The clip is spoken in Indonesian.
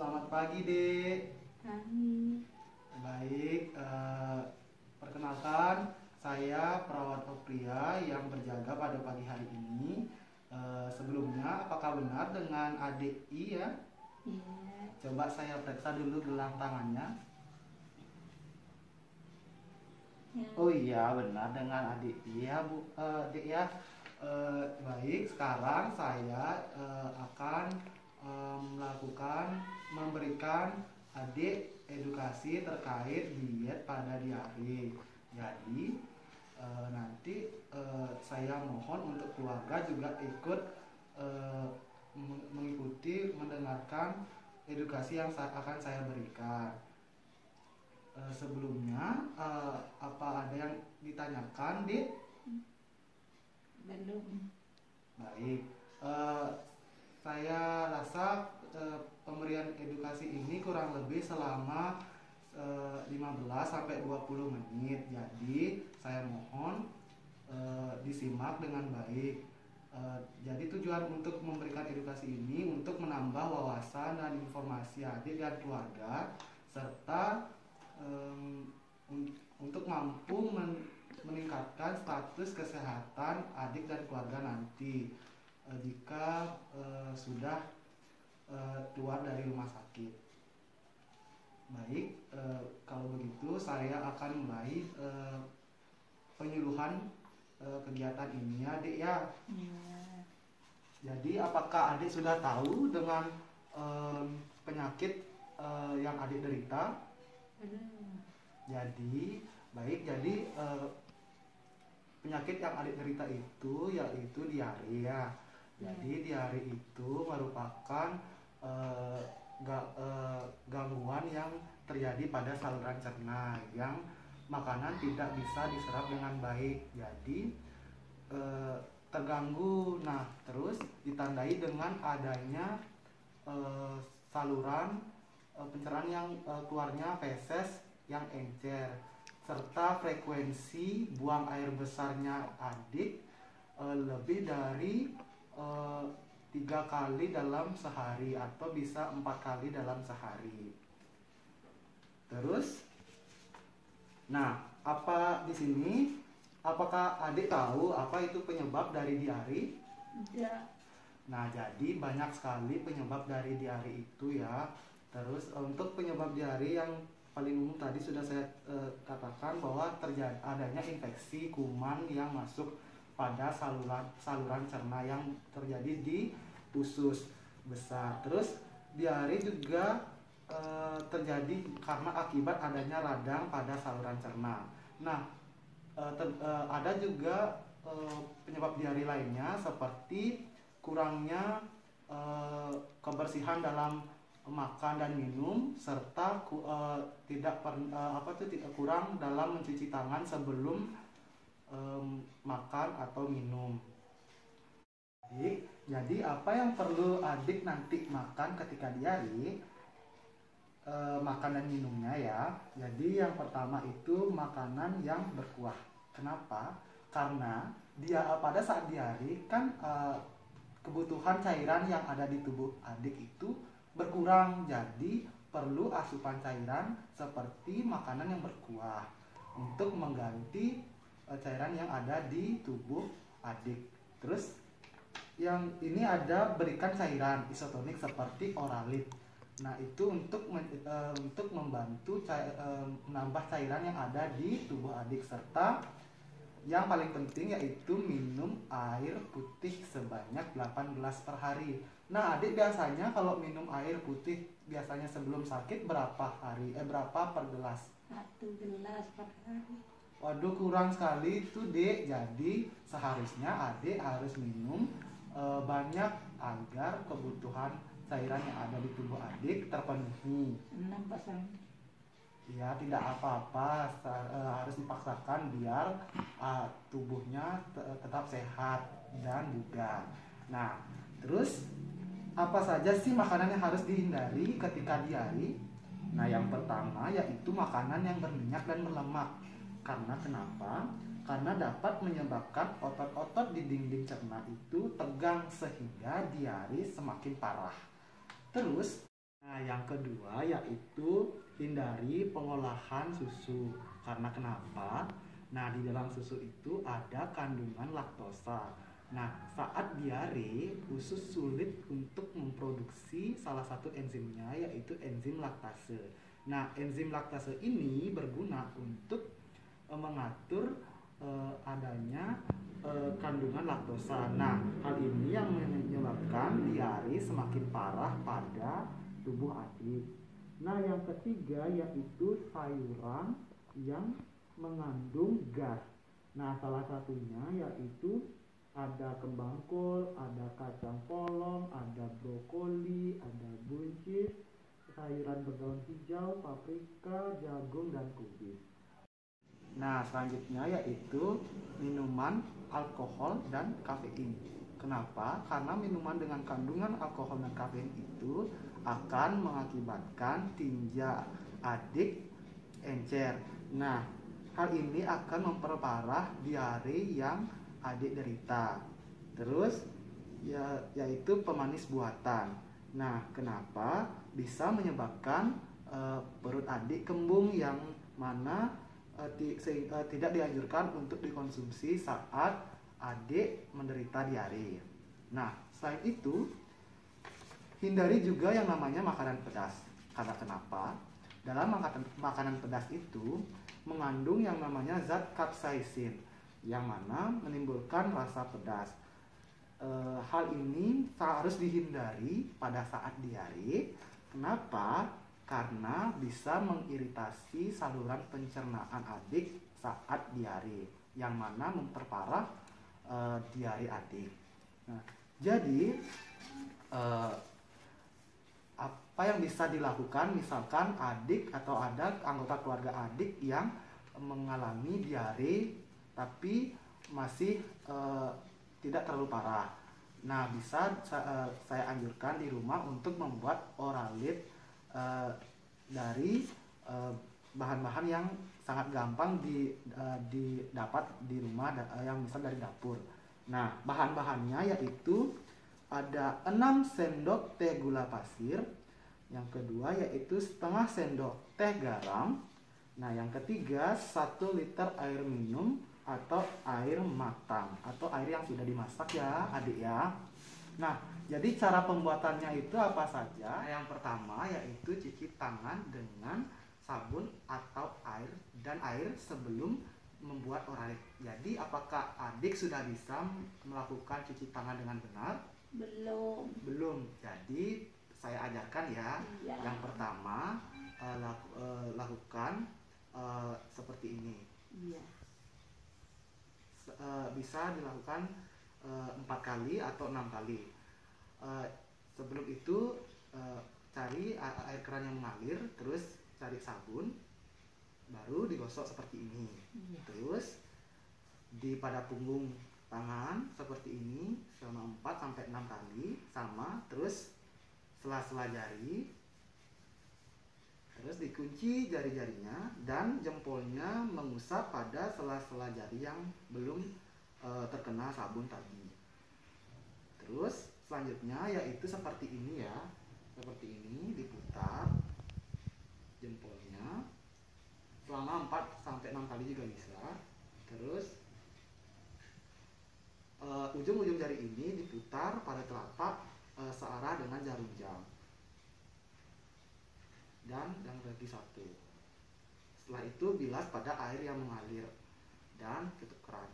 Selamat pagi, Dek. Kami Baik, perkenalkan saya perawat Opria yang berjaga pada pagi hari ini. Sebelumnya, apakah benar dengan adik I ya? ya, Coba saya periksa dulu gelang tangannya. ya, Oh iya, benar dengan adik I ya, Bu, Dek ya. Baik, sekarang saya akan memberikan adik edukasi terkait diet pada diare. Jadi nanti saya mohon untuk keluarga juga ikut mengikuti mendengarkan edukasi yang akan saya berikan. Sebelumnya apa ada yang ditanyakan, Dik? belum. Baik, eh, saya rasa pemberian edukasi ini kurang lebih selama 15 sampai 20 menit. Jadi, saya mohon disimak dengan baik. Jadi tujuan untuk memberikan edukasi ini untuk menambah wawasan dan informasi adik dan keluarga serta untuk mampu meningkatkan status kesehatan adik dan keluarga nanti jika sudah keluar dari rumah sakit. Baik, kalau begitu saya akan mulai penyuluhan kegiatan ini ya, Adik ya. Ya, Jadi apakah adik sudah tahu dengan penyakit yang adik derita? belum. Jadi, baik, jadi penyakit yang adik derita itu yaitu diare ya. Jadi diare itu merupakan gangguan yang terjadi pada saluran cerna yang makanan tidak bisa diserap dengan baik. Jadi terganggu. Nah, terus ditandai dengan adanya saluran pencernaan yang keluarnya feses yang encer serta frekuensi buang air besarnya adik lebih dari 3 kali dalam sehari atau bisa 4 kali dalam sehari. Terus, nah, apa di sini? Apakah adik tahu apa itu penyebab dari diare? Tidak. Nah, jadi banyak sekali penyebab dari diare itu ya. Terus untuk penyebab diare yang paling umum tadi sudah saya katakan bahwa terjadi adanya infeksi kuman yang masuk pada saluran cerna yang terjadi di usus besar. Terus diare juga terjadi karena akibat adanya radang pada saluran cerna. Nah, ada juga penyebab diare lainnya seperti kurangnya kebersihan dalam makan dan minum serta tidak kurang dalam mencuci tangan sebelum makan atau minum. Jadi apa yang perlu adik nanti makan ketika diare? Makan dan minumnya ya. Jadi yang pertama itu makanan yang berkuah. Kenapa? Karena pada saat diare kan kebutuhan cairan yang ada di tubuh adik itu berkurang, jadi perlu asupan cairan seperti makanan yang berkuah untuk mengganti cairan yang ada di tubuh adik. Terus yang ini ada berikan cairan isotonik seperti Oralit. Nah, itu untuk membantu menambah cairan yang ada di tubuh adik serta yang paling penting yaitu minum air putih sebanyak 8 gelas per hari. Nah, adik biasanya kalau minum air putih biasanya sebelum sakit berapa per gelas? 1 gelas per hari. Waduh, kurang sekali itu, Dek. Jadi seharusnya adik harus minum banyak agar kebutuhan cairan yang ada di tubuh adik terpenuhi. 6 pasang. Ya, tidak apa-apa, harus dipaksakan biar tubuhnya tetap sehat dan bugar. Nah, terus apa saja sih makanan yang harus dihindari ketika diare? Nah, yang pertama yaitu makanan yang berminyak dan berlemak. Karena kenapa? Karena dapat menyebabkan otot-otot di dinding cerna itu tegang sehingga diare semakin parah. Terus Nah, yang kedua yaitu hindari pengolahan susu. Karena kenapa? Nah, di dalam susu itu ada kandungan laktosa. Nah, saat diare, usus sulit untuk memproduksi salah satu enzimnya yaitu enzim laktase. Nah, enzim laktase ini berguna untuk mengatur adanya kandungan laktosa. Nah, hal ini yang menyebabkan diare semakin parah pada tubuh adik. Nah, yang ketiga yaitu sayuran yang mengandung gas. Nah, salah satunya yaitu ada kembang kol, ada kacang polong, ada brokoli, ada buncis, sayuran berdaun hijau, paprika, jagung, dan kubis. Nah, selanjutnya yaitu minuman alkohol dan kafein. Kenapa? Karena minuman dengan kandungan alkohol dan kafein itu akan mengakibatkan tinja adik encer. Nah, hal ini akan memperparah diare yang adik derita. Terus yaitu pemanis buatan. Nah, kenapa bisa menyebabkan perut adik kembung yang mana tidak dianjurkan untuk dikonsumsi saat adik menderita diare. Nah, selain itu, hindari juga yang namanya makanan pedas. Karena kenapa? Dalam makanan pedas itu mengandung yang namanya zat capsaicin yang mana menimbulkan rasa pedas. Hal ini harus dihindari pada saat diare. Kenapa? Karena bisa mengiritasi saluran pencernaan adik saat diare, yang mana memperparah diare adik. Nah, jadi apa yang bisa dilakukan misalkan adik atau ada anggota keluarga adik yang mengalami diare tapi masih tidak terlalu parah. Nah, bisa saya anjurkan di rumah untuk membuat oralit dari bahan-bahan yang sangat gampang didapat di rumah, yang misal dari dapur. Nah, bahan-bahannya yaitu ada 6 sendok teh gula pasir, yang kedua yaitu setengah sendok teh garam. Nah, yang ketiga 1 liter air minum atau air matang atau air yang sudah dimasak ya adik ya. Nah, jadi cara pembuatannya itu apa saja? Yang pertama yaitu cuci tangan dengan sabun atau air dan air sebelum membuat oralit. Jadi apakah adik sudah bisa melakukan cuci tangan dengan benar? Belum. Belum. Jadi saya ajarkan ya. Iya. Yang pertama lakukan seperti ini. Iya. Bisa dilakukan 4 kali atau 6 kali. Sebelum itu cari air keran yang mengalir, terus cari sabun, baru digosok seperti ini. Iya. Terus pada punggung tangan seperti ini selama 4 sampai 6 kali sama, terus sela-sela jari, terus dikunci jari-jarinya dan jempolnya mengusap pada sela-sela jari yang belum terkena sabun tadi. Terus selanjutnya yaitu seperti ini ya, seperti ini diputar jempolnya selama 4 sampai 6 kali juga bisa. Terus ujung-ujung jari ini diputar pada telapak searah dengan jarum jam. Dan yang lagi satu. Setelah itu bilas pada air yang mengalir dan tutup keran.